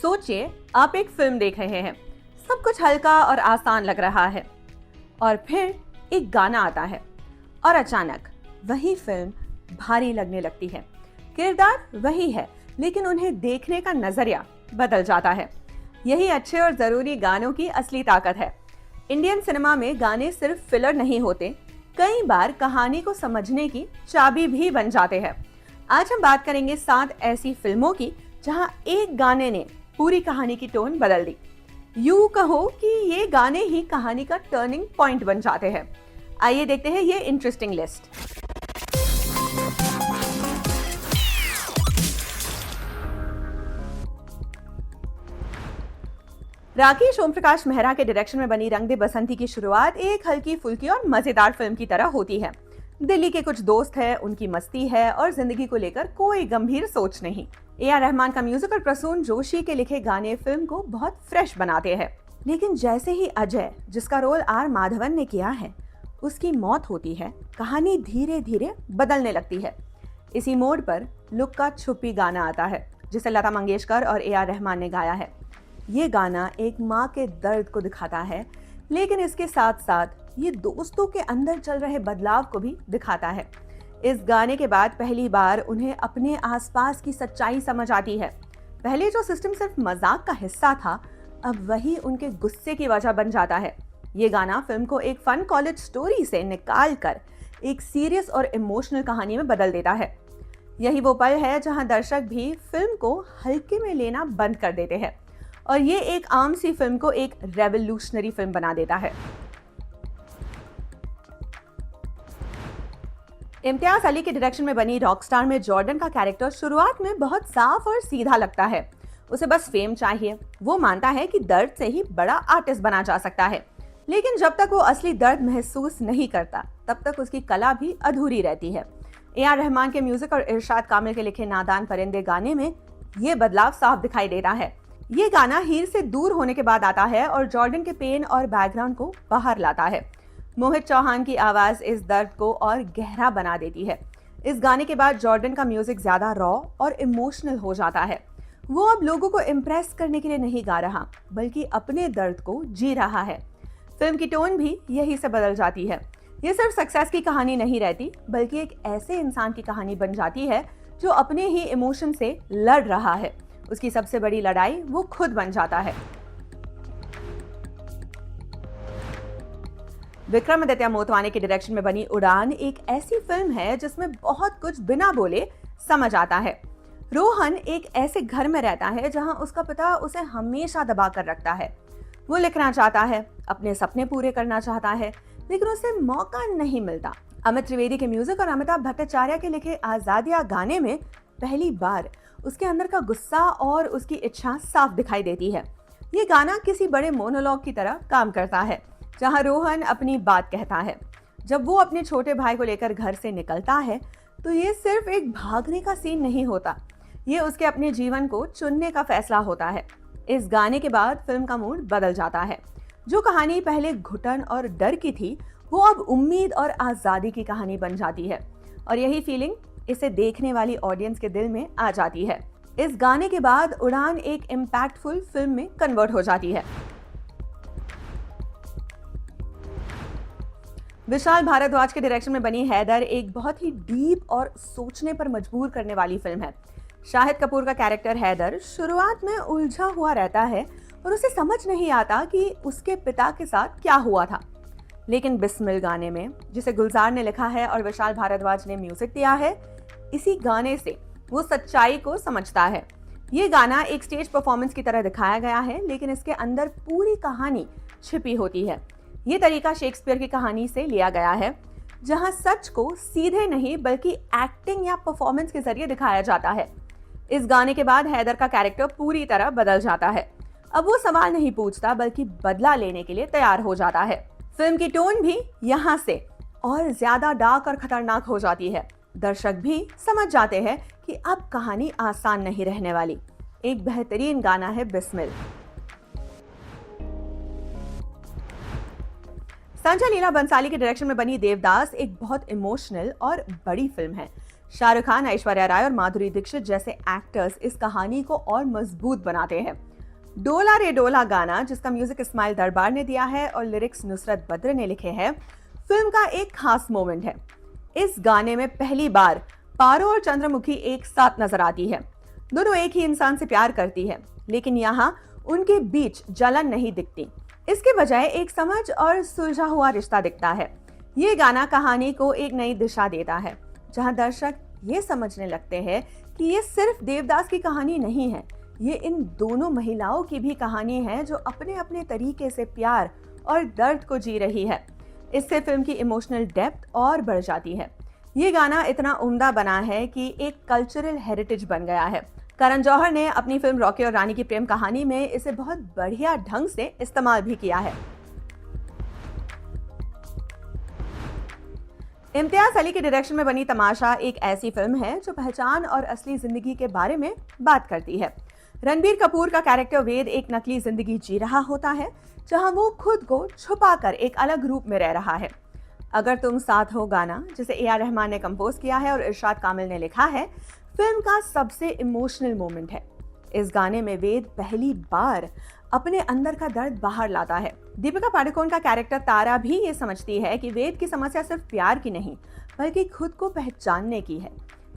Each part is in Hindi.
सोचिए आप एक फिल्म देख रहे हैं, सब कुछ हल्का और आसान लग रहा है और फिर एक गाना आता है और अचानक वही फिल्म भारी लगने लगती है। किरदार वही है लेकिन उन्हें देखने का नजरिया बदल जाता है। यही अच्छे और जरूरी गानों की असली ताकत है। इंडियन सिनेमा में गाने सिर्फ फिलर नहीं होते, कई बार कहानी को समझने की चाबी भी बन जाते हैं। आज हम बात करेंगे 7 ऐसी फिल्मों की जहां एक गाने ने पूरी कहानी की टोन बदल दी। यूं कहो कि ये गाने ही कहानी का टर्निंग पॉइंट बन जाते हैं। आइए देखते हैं ये इंटरेस्टिंग लिस्ट। राकेश ओमप्रकाश मेहरा के डायरेक्शन में बनी रंग दे बसंती की शुरुआत एक हल्की फुल्की और मजेदार फिल्म की तरह होती है। दिल्ली के कुछ दोस्त हैं, उनकी मस्ती है और जिंदगी को लेकर कोई गंभीर सोच नहीं। ए.आर. रहमान का म्यूजिक और प्रसून जोशी के लिखे गाने फिल्म को बहुत फ्रेश बनाते हैं। लेकिन जैसे ही अजय, जिसका रोल आर माधवन ने किया है, उसकी मौत होती है, कहानी धीरे धीरे बदलने लगती है। इसी मोड़ पर लुक्का छुपी गाना आता है, जिसे लता मंगेशकर और ए.आर. रहमान ने गाया है। ये गाना एक माँ के दर्द को दिखाता है, लेकिन इसके साथ साथ ये दोस्तों के अंदर चल रहे बदलाव को भी दिखाता है। इस गाने के बाद पहली बार उन्हें अपने आसपास की सच्चाई समझ आती है। पहले जो सिस्टम सिर्फ मजाक का हिस्सा था, अब वही उनके गुस्से की वजह बन जाता है। ये गाना फिल्म को एक फन कॉलेज स्टोरी से निकाल कर एक सीरियस और इमोशनल कहानी में बदल देता है। यही वो पल है जहां दर्शक भी फिल्म को हल्के में लेना बंद कर देते हैं और ये एक आम सी फिल्म को एक रेवोल्यूशनरी फिल्म बना देता है। इम्तियाज अली के डायरेक्शन में बनी रॉकस्टार में जॉर्डन का कैरेक्टर शुरुआत में बहुत साफ और सीधा लगता है। उसे बस फेम चाहिए। वो मानता है कि दर्द से ही बड़ा आर्टिस्ट बना जा सकता है, लेकिन जब तक वो असली दर्द महसूस नहीं करता, तब तक उसकी कला भी अधूरी रहती है। ए.आर. रहमान के म्यूजिक और इरशाद कामिल के लिखे नादान परिंदे गाने में ये बदलाव साफ दिखाई देता है। ये गाना हीर से दूर होने के बाद आता है और जॉर्डन के पेन और बैकग्राउंड को बाहर लाता है। मोहित चौहान की आवाज इस दर्द को और गहरा बना देती है। इस गाने के बाद जॉर्डन का म्यूजिक ज्यादा रॉ और इमोशनल हो जाता है। वो अब लोगों को इम्प्रेस करने के लिए नहीं गा रहा, बल्कि अपने दर्द को जी रहा है। फिल्म की टोन भी यही से बदल जाती है। ये सिर्फ सक्सेस की कहानी नहीं रहती, बल्कि एक ऐसे इंसान की कहानी बन जाती है जो अपने ही इमोशन से लड़ रहा है। उसकी सबसे बड़ी लड़ाई वो खुद बन जाता है। विक्रमादित्य मोटवानी के डायरेक्शन में बनी उड़ान एक ऐसी फिल्म है जिसमें बहुत कुछ बिना बोले समझ आता है। रोहन एक ऐसे घर में रहता है जहां उसका पिता उसे हमेशा दबा कर रखता है। वो लिखना चाहता है, अपने सपने पूरे करना चाहता है, लेकिन उसे मौका नहीं मिलता। अमित त्रिवेदी के म्यूजिक और अमिताभ भट्टाचार्य के लिखे आजादिया गाने में पहली बार उसके अंदर का गुस्सा और उसकी इच्छा साफ दिखाई देती है। ये गाना किसी बड़े मोनोलॉग की तरह काम करता है, जहां रोहन अपनी बात कहता है। जब वो अपने छोटे भाई को लेकर घर से निकलता है, तो ये सिर्फ एक भागने का सीन नहीं होता, ये उसके अपने जीवन को चुनने का फैसला होता है। इस गाने के बाद फिल्म का मूड बदल जाता है। जो कहानी पहले घुटन और डर की थी, वो अब उम्मीद और आजादी की कहानी बन जाती है और यही फीलिंग इसे देखने वाली ऑडियंस के दिल में आ जाती है। इस गाने के बाद उड़ान एक इम्पैक्टफुल फिल्म में कन्वर्ट हो जाती है। विशाल भारद्वाज के डायरेक्शन में बनी हैदर एक बहुत ही डीप और सोचने पर मजबूर करने वाली फिल्म है। शाहिद कपूर का कैरेक्टर हैदर शुरुआत में उलझा हुआ रहता है और उसे समझ नहीं आता कि उसके पिता के साथ क्या हुआ था। लेकिन बिस्मिल गाने में, जिसे गुलजार ने लिखा है और विशाल भारद्वाज ने म्यूजिक दिया है, इसी गाने से वो सच्चाई को समझता है। ये गाना एक स्टेज परफॉर्मेंस की तरह दिखाया गया है, लेकिन इसके अंदर पूरी कहानी छिपी होती है। ये तरीका शेक्सपियर की कहानी से लिया गया है, जहां सच को सीधे नहीं बल्कि एक्टिंग या परफॉर्मेंस के जरिए दिखाया जाता है। इस गाने के बाद हैदर का कैरेक्टर पूरी तरह बदल जाता है। अब वो सवाल नहीं पूछता, बल्कि बदला लेने के लिए तैयार हो जाता है। फिल्म की टोन भी यहाँ से और ज्यादा डार्क और खतरनाक हो जाती है। दर्शक भी समझ जाते हैं कि अब कहानी आसान नहीं रहने वाली। एक बेहतरीन गाना है बिस्मिल। संजय लीला बंसाली के डायरेक्शन में बनी देवदास एक बहुत इमोशनल और बड़ी फिल्म है। शाहरुख खान, ऐश्वर्या राय और माधुरी दीक्षित जैसे एक्टर्स इस कहानी को और मजबूत बनाते हैं। डोला रे डोला गाना, जिसका म्यूजिक इस्माइल दरबार ने दिया है और लिरिक्स नुसरत बद्र ने लिखे हैं, फिल्म का एक खास मोमेंट है। इस गाने में पहली बार पारो और चंद्रमुखी एक साथ नजर आती है। दोनों एक ही इंसान से प्यार करती है, लेकिन यहाँ उनके बीच जलन नहीं दिखती। इसके बजाय एक समझ और सुलझा हुआ रिश्ता दिखता है। ये गाना कहानी को एक नई दिशा देता है, जहाँ दर्शक ये समझने लगते हैं कि ये सिर्फ देवदास की कहानी नहीं है, ये इन दोनों महिलाओं की भी कहानी है जो अपने अपने तरीके से प्यार और दर्द को जी रही है। इससे फिल्म की इमोशनल डेप्थ और बढ़ जाती है। ये गाना इतना उम्दा बना है कि एक कल्चरल हेरिटेज बन गया है। करण जौहर ने अपनी फिल्म रॉकी और रानी की प्रेम कहानी में इसे बहुत बढ़िया ढंग से इस्तेमाल भी किया है। इम्तियाज अली के डायरेक्शन में बनी तमाशा एक ऐसी फिल्म है जो पहचान और असली जिंदगी के बारे में बात करती है। रणबीर कपूर का कैरेक्टर वेद एक नकली जिंदगी जी रहा होता है, जहां वो खुद को छुपाकर एक अलग रूप में रह रहा है। अगर तुम साथ हो गाना, जिसे ए आर रहमान ने कंपोज किया है और इरशाद कामिल ने लिखा है, फिल्म का सबसे इमोशनल मोमेंट है। इस गाने में वेद पहली बार अपने अंदर का दर्द बाहर लाता है। दीपिका पादुकोण का कैरेक्टर तारा भी ये समझती है कि वेद की समस्या सिर्फ प्यार की नहीं, बल्कि खुद को पहचानने की है।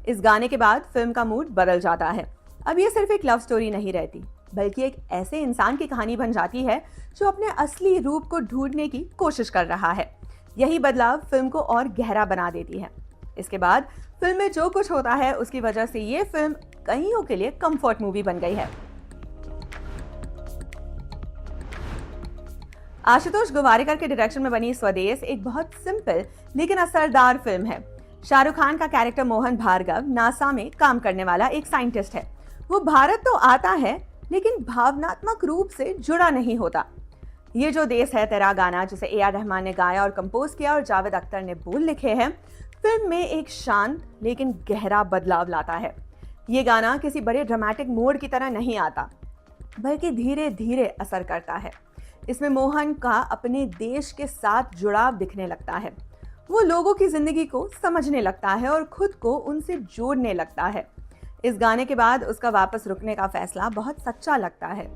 इस गाने के बाद फिल्म का मूड बदल जाता है। अब ये सिर्फ एक लव स्टोरी नहीं रहती, बल्कि एक ऐसे इंसान की कहानी बन जाती है जो अपने असली रूप को ढूंढने की कोशिश कर रहा है। यही बदलाव फिल्म को और गहरा बना देती है। इसके बाद फिल्म में जो कुछ होता है, उसकी वजह से ये फिल्म कईयों के लिए कंफर्ट मूवी बन गई है। आशुतोष गोवारिकर के डायरेक्शन में बनी स्वदेश एक बहुत सिंपल लेकिन असरदार फिल्म है। शाहरुख खान का कैरेक्टर मोहन भार्गव नासा में काम करने वाला एक साइंटिस्ट है। वो भारत तो आता है, लेकिन भावनात्मक रूप से जुड़ा नहीं होता। ये जो देश है तेरा गाना, जिसे ए आर रहमान ने गाया और कंपोज किया और जावेद अख्तर ने बोल लिखे हैं, फिल्म में एक शांत लेकिन गहरा बदलाव लाता है। ये गाना किसी बड़े ड्रामेटिक मोड की तरह नहीं आता, बल्कि धीरे धीरे असर करता है। इसमें मोहन का अपने देश के साथ जुड़ाव दिखने लगता है। वो लोगों की जिंदगी को समझने लगता है और खुद को उनसे जोड़ने लगता है। इस गाने के बाद उसका वापस रुकने का फैसला बहुत सच्चा लगता है।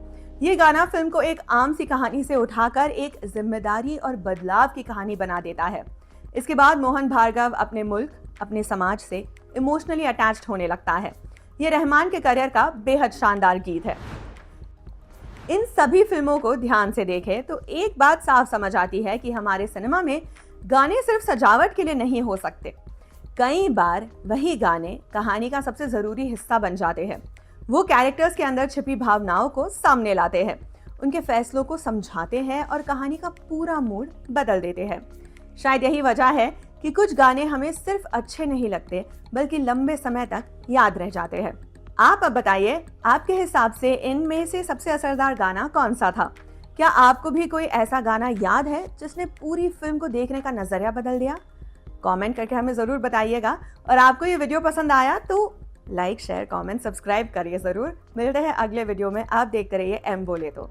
ये गाना फिल्म को एक आम सी कहानी से उठाकर एक जिम्मेदारी और बदलाव की कहानी बना देता है। इसके बाद मोहन भार्गव अपने मुल्क, अपने समाज से इमोशनली अटैच्ड होने लगता है। ये रहमान के करियर का बेहद शानदार गीत है। इन सभी फिल्मों को ध्यान से देखें तो एक बात साफ समझ आती है कि हमारे सिनेमा में गाने सिर्फ सजावट के लिए नहीं हो सकते। कई बार वही गाने कहानी का सबसे जरूरी हिस्सा बन जाते हैं। वो कैरेक्टर्स के अंदर छिपी भावनाओं को सामने लाते हैं, उनके फैसलों को समझाते हैं और कहानी का पूरा मूड बदल देते हैं। शायद यही वजह है कि कुछ गाने हमें सिर्फ अच्छे नहीं लगते, बल्कि लंबे समय तक याद रह जाते हैं। आप अब बताइए, आपके हिसाब से इनमें से सबसे असरदार गाना कौन सा था? क्या आपको भी कोई ऐसा गाना याद है जिसने पूरी फिल्म को देखने का नजरिया बदल दिया? कमेंट करके हमें ज़रूर बताइएगा। और आपको ये वीडियो पसंद आया तो लाइक, शेयर, कमेंट, सब्सक्राइब करिए ज़रूर। मिलते हैं अगले वीडियो में। आप देखते रहिए एम बोले तो।